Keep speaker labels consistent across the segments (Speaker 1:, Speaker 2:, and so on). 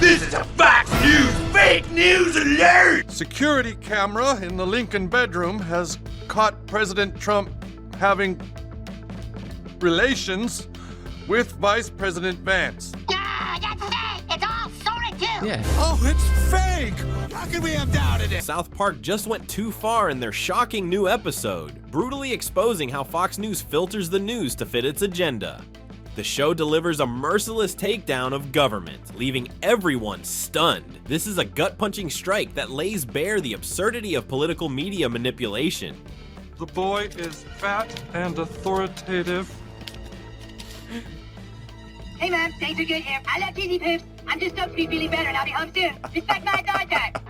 Speaker 1: This is a Fox News fake news alert!
Speaker 2: Security camera in the Lincoln bedroom has caught President Trump having relations with Vice President Vance.
Speaker 3: Ah, that's fake! It's all sorted too!
Speaker 4: Yeah.
Speaker 1: Oh, it's fake! How can we have doubted it?
Speaker 5: South Park just went too far in their shocking new episode, brutally exposing how Fox News filters the news to fit its agenda. The show delivers a merciless takedown of government, leaving everyone stunned. This is a gut-punching strike that lays bare the absurdity of political media manipulation.
Speaker 2: The boy is fat and authoritative.
Speaker 3: Hey man, things are good here. I love Disney Poops. I'm just supposed to be feeling better and I'll be home soon. Respect my dog.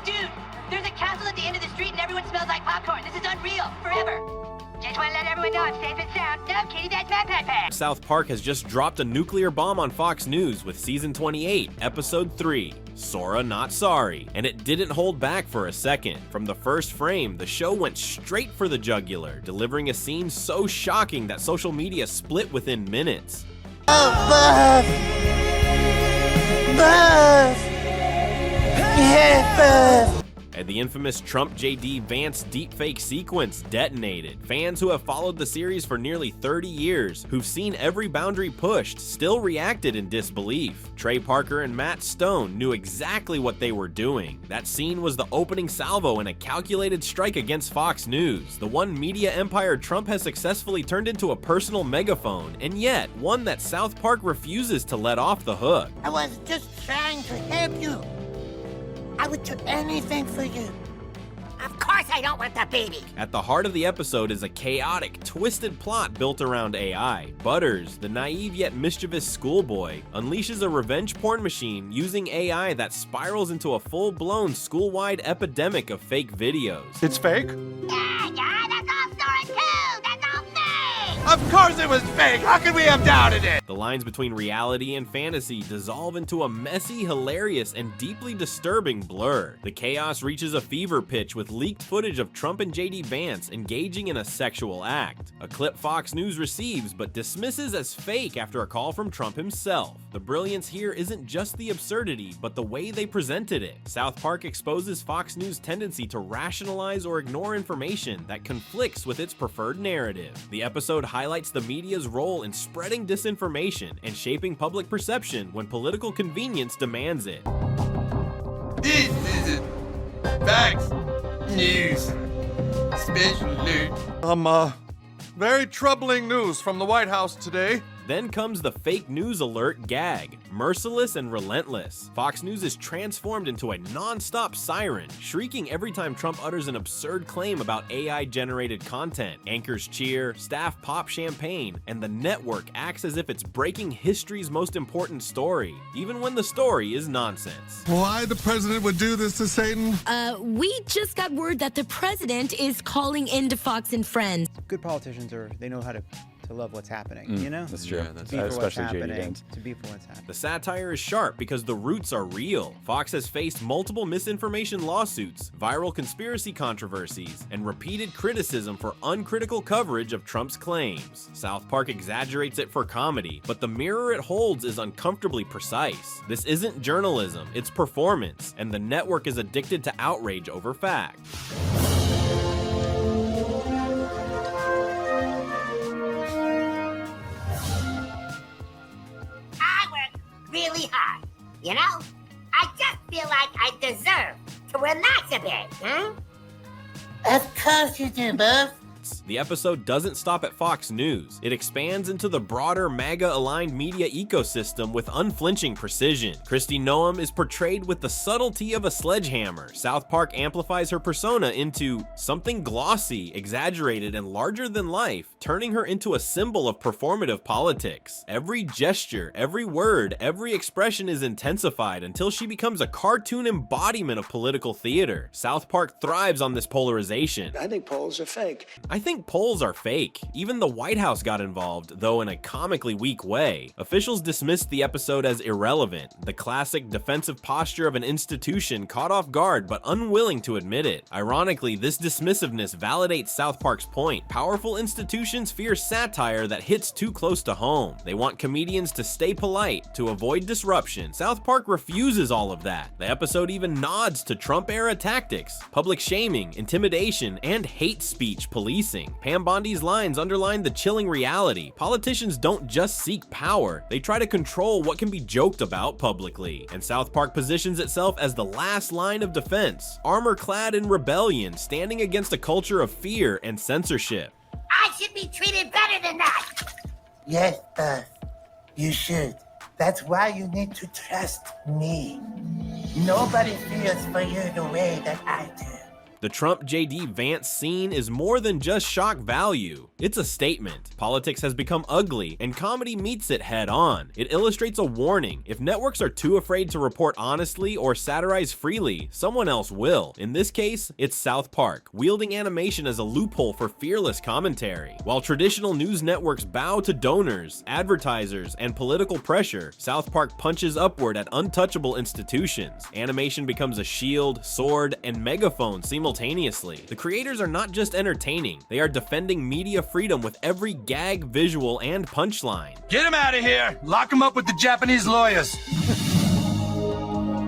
Speaker 3: Dude, there's a castle at the end of the street and everyone smells like popcorn. This is unreal. Forever. Just want to let everyone know I'm safe and sound. No, kitty, that's my pet.
Speaker 5: South Park has just dropped a nuclear bomb on Fox News with Season 28, Episode 3, Sora Not Sorry, and it didn't hold back for a second. From the first frame, the show went straight for the jugular, delivering a scene so shocking that social media split within minutes.
Speaker 6: Oh, Buzz! Buzz! Yeah, Buzz!
Speaker 5: And the infamous Trump JD Vance deepfake sequence detonated. Fans who have followed the series for nearly 30 years, who've seen every boundary pushed, still reacted in disbelief. Trey Parker and Matt Stone knew exactly what they were doing. That scene was the opening salvo in a calculated strike against Fox News, the one media empire Trump has successfully turned into a personal megaphone, and yet one that South Park refuses to let off the hook.
Speaker 6: I was just trying to help you. I would do anything for you.
Speaker 3: Of course I don't want the baby.
Speaker 5: At the heart of the episode is a chaotic, twisted plot built around AI. Butters, the naive yet mischievous schoolboy, unleashes a revenge porn machine using AI that spirals into a full-blown school-wide epidemic of fake videos.
Speaker 2: It's fake?
Speaker 3: Yeah, that's all sorted too. That's all fake.
Speaker 1: Of course it was fake! How could we have doubted it?
Speaker 5: The lines between reality and fantasy dissolve into a messy, hilarious, and deeply disturbing blur. The chaos reaches a fever pitch with leaked footage of Trump and JD Vance engaging in a sexual act, a clip Fox News receives but dismisses as fake after a call from Trump himself. The brilliance here isn't just the absurdity, but the way they presented it. South Park exposes Fox News' tendency to rationalize or ignore information that conflicts with its preferred narrative. The episode highlights the media's role in spreading disinformation and shaping public perception when political convenience demands it.
Speaker 1: This is a Fox News special alert.
Speaker 2: Very troubling news from the White House today.
Speaker 5: Then comes the fake news alert gag, merciless and relentless. Fox News is transformed into a non-stop siren, shrieking every time Trump utters an absurd claim about AI-generated content. Anchors cheer, staff pop champagne, and the network acts as if it's breaking history's most important story, even when the story is nonsense.
Speaker 7: Why the president would do this to Satan?
Speaker 8: We just got word that the president is calling into Fox and Friends.
Speaker 4: Good politicians they know how to love what's happening, you know?
Speaker 9: That's true.
Speaker 4: To be for what's happening. To be for what's happening.
Speaker 5: The satire is sharp because the roots are real. Fox has faced multiple misinformation lawsuits, viral conspiracy controversies, and repeated criticism for uncritical coverage of Trump's claims. South Park exaggerates it for comedy, but the mirror it holds is uncomfortably precise. This isn't journalism, it's performance, and the network is addicted to outrage over fact.
Speaker 3: Really hard, you know? I just feel like I deserve to relax a bit, huh?
Speaker 6: Of course you do, Buzz.
Speaker 5: The episode doesn't stop at Fox News. It expands into the broader MAGA-aligned media ecosystem with unflinching precision. Kristi Noem is portrayed with the subtlety of a sledgehammer. South Park amplifies her persona into something glossy, exaggerated, and larger than life, turning her into a symbol of performative politics. Every gesture, every word, every expression is intensified until she becomes a cartoon embodiment of political theater. South Park thrives on this polarization.
Speaker 10: I think polls are fake.
Speaker 5: I think polls are fake. Even the White House got involved, though in a comically weak way. Officials dismissed the episode as irrelevant, the classic defensive posture of an institution caught off guard but unwilling to admit it. Ironically, this dismissiveness validates South Park's point. Powerful institutions fear satire that hits too close to home. They want comedians to stay polite, to avoid disruption. South Park refuses all of that. The episode even nods to Trump-era tactics, public shaming, intimidation, and hate speech policing. Pam Bondi's lines underline the chilling reality. Politicians don't just seek power, they try to control what can be joked about publicly. And South Park positions itself as the last line of defense, armor-clad in rebellion, standing against a culture of fear and censorship.
Speaker 6: I should be treated better than that.
Speaker 9: Yes, boss. You should. That's why you need to trust me. Nobody feels for you the way that I do.
Speaker 5: The Trump JD Vance scene is more than just shock value. It's a statement. Politics has become ugly, and comedy meets it head on. It illustrates a warning. If networks are too afraid to report honestly or satirize freely, someone else will. In this case, it's South Park, wielding animation as a loophole for fearless commentary. While traditional news networks bow to donors, advertisers, and political pressure, South Park punches upward at untouchable institutions. Animation becomes a shield, sword, and megaphone simultaneously. The creators are not just entertaining, they are defending media freedom with every gag, visual, and punchline.
Speaker 1: Get him out of here! Lock him up with the Japanese lawyers!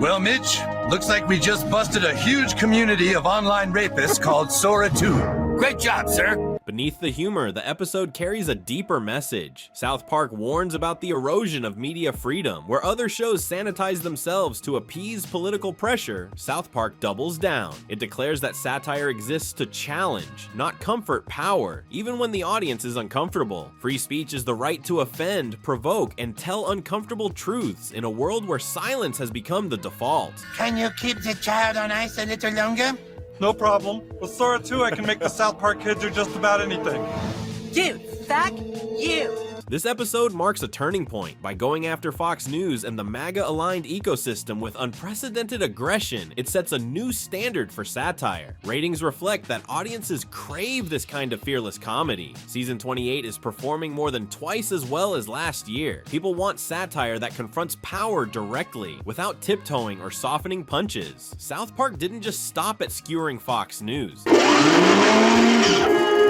Speaker 1: Well, Mitch, looks like we just busted a huge community of online rapists called Sora 2. Great job, sir!
Speaker 5: Beneath the humor, the episode carries a deeper message. South Park warns about the erosion of media freedom. Where other shows sanitize themselves to appease political pressure, South Park doubles down. It declares that satire exists to challenge, not comfort power, even when the audience is uncomfortable. Free speech is the right to offend, provoke, and tell uncomfortable truths in a world where silence has become the default.
Speaker 9: Can you keep the child on ice a little longer?
Speaker 2: No problem. With Sora 2, I can make the South Park kid do just about anything.
Speaker 6: Dude, fuck you.
Speaker 5: This episode marks a turning point by going after Fox News and the MAGA-aligned ecosystem with unprecedented aggression. It sets a new standard for satire. Ratings reflect that audiences crave this kind of fearless comedy. Season 28 is performing more than twice as well as last year. People want satire that confronts power directly, without tiptoeing or softening punches. South Park didn't just stop at skewering Fox News.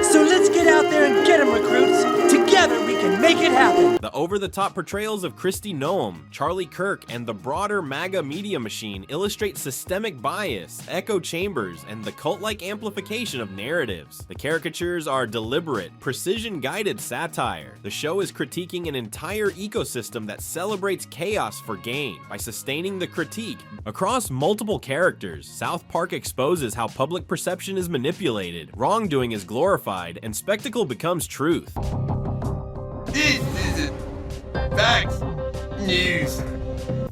Speaker 10: So let's get out there and get them, recruits. Together we can make it happen.
Speaker 5: The over-the-top portrayals of Kristi Noem, Charlie Kirk, and the broader MAGA media machine illustrate systemic bias, echo chambers, and the cult-like amplification of narratives. The caricatures are deliberate, precision-guided satire. The show is critiquing an entire ecosystem that celebrates chaos for gain. By sustaining the critique across multiple characters, South Park exposes how public perception is manipulated, wrongdoing is glorified, and spectacle becomes truth.
Speaker 1: This is Facts News.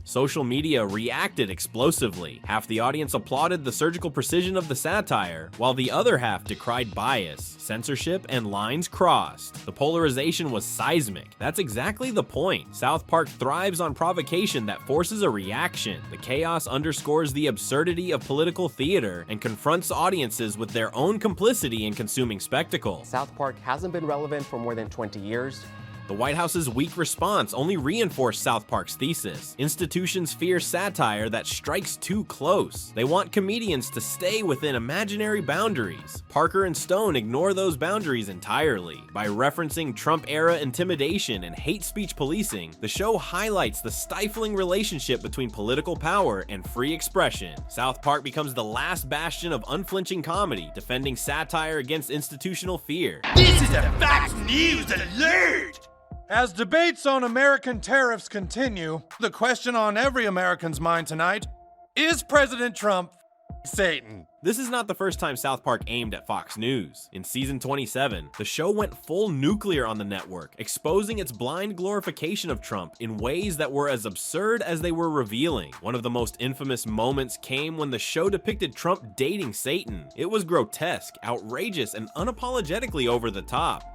Speaker 5: Social media reacted explosively. Half the audience applauded the surgical precision of the satire, while the other half decried bias, censorship, and lines crossed. The polarization was seismic. That's exactly the point. South Park thrives on provocation that forces a reaction. The chaos underscores the absurdity of political theater and confronts audiences with their own complicity in consuming spectacle.
Speaker 11: South Park hasn't been relevant for more than 20 years.
Speaker 5: The White House's weak response only reinforced South Park's thesis. Institutions fear satire that strikes too close. They want comedians to stay within imaginary boundaries. Parker and Stone ignore those boundaries entirely. By referencing Trump-era intimidation and hate speech policing, the show highlights the stifling relationship between political power and free expression. South Park becomes the last bastion of unflinching comedy, defending satire against institutional fear.
Speaker 1: This is a Fox News alert!
Speaker 2: As debates on American tariffs continue, the question on every American's mind tonight, is President Trump Satan?
Speaker 5: This is not the first time South Park aimed at Fox News. In season 27, the show went full nuclear on the network, exposing its blind glorification of Trump in ways that were as absurd as they were revealing. One of the most infamous moments came when the show depicted Trump dating Satan. It was grotesque, outrageous, and unapologetically over the top.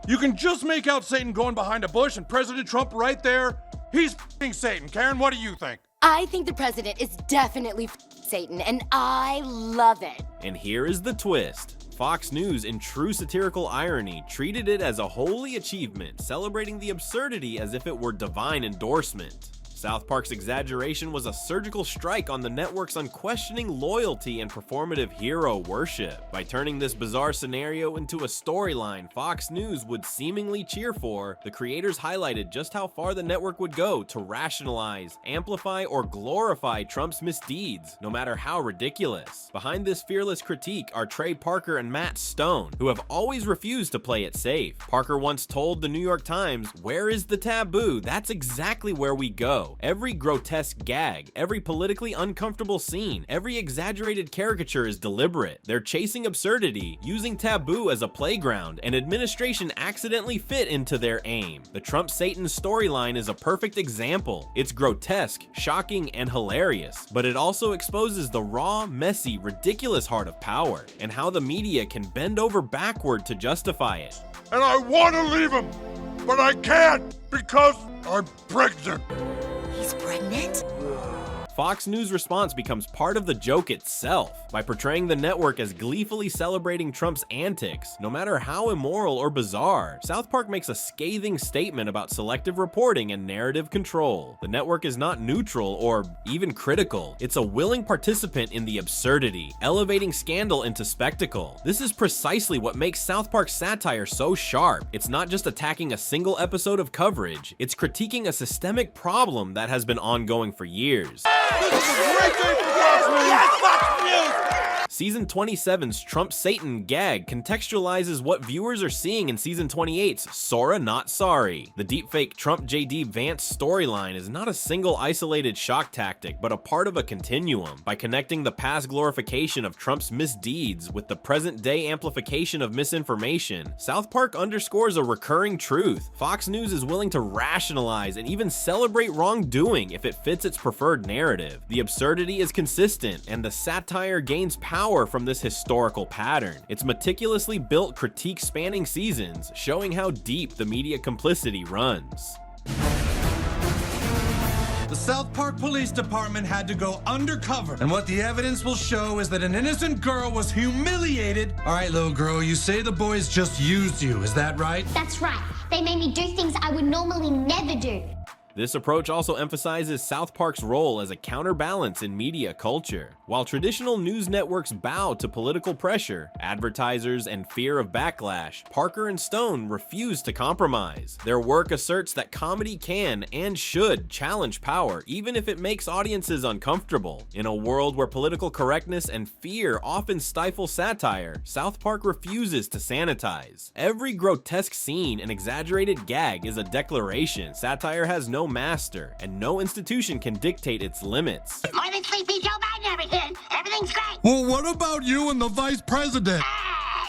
Speaker 2: You can just make out Satan going behind a bush and President Trump right there. He's f***ing Satan. Karen, what do you think?
Speaker 8: I think the president is definitely Satan, and I love it.
Speaker 5: And here is the twist. Fox News, in true satirical irony, treated it as a holy achievement, celebrating the absurdity as if it were divine endorsement. South Park's exaggeration was a surgical strike on the network's unquestioning loyalty and performative hero worship. By turning this bizarre scenario into a storyline Fox News would seemingly cheer for, the creators highlighted just how far the network would go to rationalize, amplify, or glorify Trump's misdeeds, no matter how ridiculous. Behind this fearless critique are Trey Parker and Matt Stone, who have always refused to play it safe. Parker once told the New York Times, "Where is the taboo? That's exactly where we go. Every grotesque gag, every politically uncomfortable scene, every exaggerated caricature is deliberate. They're chasing absurdity, using taboo as a playground, and administration accidentally fit into their aim. The Trump Satan storyline is a perfect example. It's grotesque, shocking, and hilarious, but it also exposes the raw, messy, ridiculous heart of power, and how the media can bend over backward to justify it."
Speaker 7: And I want to leave him, but I can't because I'm pregnant.
Speaker 8: He's pregnant?
Speaker 5: Fox News' response becomes part of the joke itself by portraying the network as gleefully celebrating Trump's antics, no matter how immoral or bizarre. South Park makes a scathing statement about selective reporting and narrative control. The network is not neutral or even critical. It's a willing participant in the absurdity, elevating scandal into spectacle. This is precisely what makes South Park's satire so sharp. It's not just attacking a single episode of coverage, it's critiquing a systemic problem that has been ongoing for years.
Speaker 7: This is a great day for Fox News!
Speaker 5: Season 27's Trump Satan gag contextualizes what viewers are seeing in Season 28's Sora Not Sorry. The deepfake Trump JD Vance storyline is not a single isolated shock tactic, but a part of a continuum. By connecting the past glorification of Trump's misdeeds with the present-day amplification of misinformation, South Park underscores a recurring truth. Fox News is willing to rationalize and even celebrate wrongdoing if it fits its preferred narrative. The absurdity is consistent, and the satire gains power from this historical pattern. Its meticulously built critique spanning seasons, showing how deep the media complicity runs.
Speaker 2: The South Park Police Department had to go undercover, and what the evidence will show is that an innocent girl was humiliated. All right, little girl, you say the boys just used you, is that right?
Speaker 12: That's right. They made me do things I would normally never do.
Speaker 5: This approach also emphasizes South Park's role as a counterbalance in media culture. While traditional news networks bow to political pressure, advertisers, and fear of backlash, Parker and Stone refuse to compromise. Their work asserts that comedy can and should challenge power, even if it makes audiences uncomfortable. In a world where political correctness and fear often stifle satire, South Park refuses to sanitize. Every grotesque scene and exaggerated gag is a declaration satire has no master, and no institution can dictate its limits.
Speaker 3: More than sleepy Joe Biden over here. Everything's great.
Speaker 7: Well, what about you and the vice president?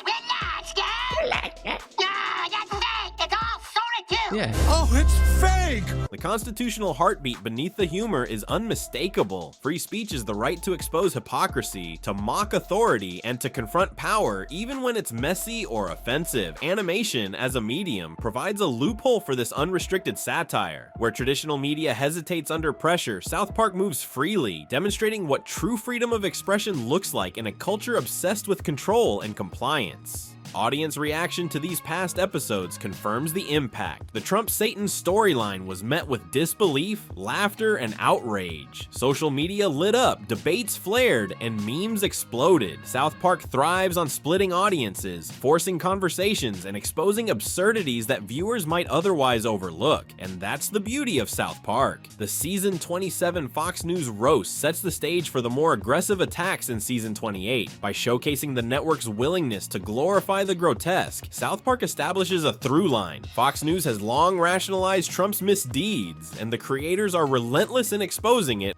Speaker 3: Relax, guys. No, that's fake. It's all Sora 2.
Speaker 11: Yeah.
Speaker 2: Oh, it's fake!
Speaker 5: The constitutional heartbeat beneath the humor is unmistakable. Free speech is the right to expose hypocrisy, to mock authority, and to confront power, even when it's messy or offensive. Animation, as a medium, provides a loophole for this unrestricted satire. Where traditional media hesitates under pressure, South Park moves freely, demonstrating what true freedom of expression looks like in a culture obsessed with control and compliance. Audience reaction to these past episodes confirms the impact. The Trump Satan storyline was met with disbelief, laughter, and outrage. Social media lit up, debates flared, and memes exploded. South Park thrives on splitting audiences, forcing conversations, and exposing absurdities that viewers might otherwise overlook. And that's the beauty of South Park. The Season 27 Fox News roast sets the stage for the more aggressive attacks in Season 28. By showcasing the network's willingness to glorify the grotesque, South Park establishes a through line. Fox News has long rationalized Trump's misdeeds, and the creators are relentless in exposing it.